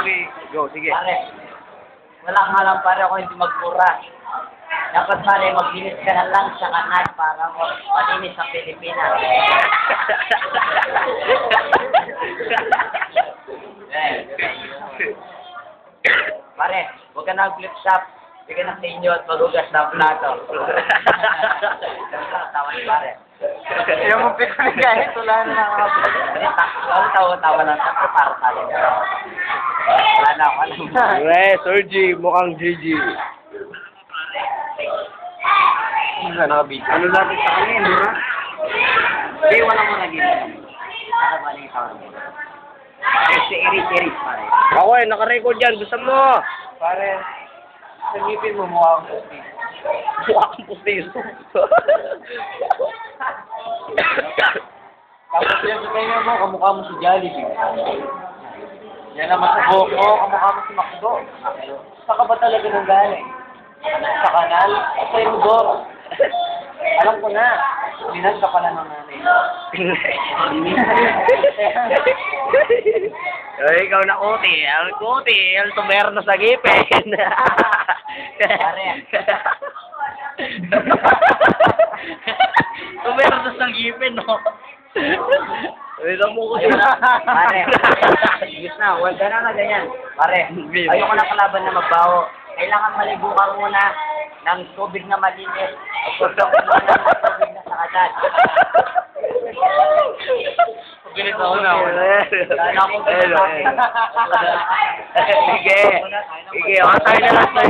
3, go, sige. Pare, wala nga lang pare ako hindi magmura. Dapat pare, maglinis ka na lang sa kanal para malinis sa Pilipinas. Pare, huwag ka na flip shop. Sige na sa inyo at magugas ng plato. Tawa ni pare. Yung mong pikunin kahit wala na nakakabot. Tawa lang tapos para sa akin. Wala na ako. Sir G, mukhang GG. Ano natin sa kanya, di ba? Hindi, wala mo naging. Ano ba yung tawag mo? Si Eric, pare. Ako naka-record yan. Gusto mo? Pare, sa ngipin mo, mukha kang pustiso. Mukha kang pustiso. Tapos yan sa kanya mo, kamukha mo si Jollibee. Yan naman sa buhok mo, kamukha mo si Macdo. Saan ka ba talaga nang galing? Sa kanal? Sa Inodoro? Alam ko na. Linas ka pala ng nanay. Ay, ikaw na kuti. Ang kuti. Ang tumerno sa gipin. Pare. Tumerno sa gipin, no? Ito mo ko siya. Pare. Yes na, huwag ka na ganyan. Pare, ayoko na kalaban na magbaho. Kailangan maligo ka muna ng tubig na malinis. Huwag ka muna ng tubig na sa kadat. Bilis ako na. Kala ko Sige. Sige, okay na lang.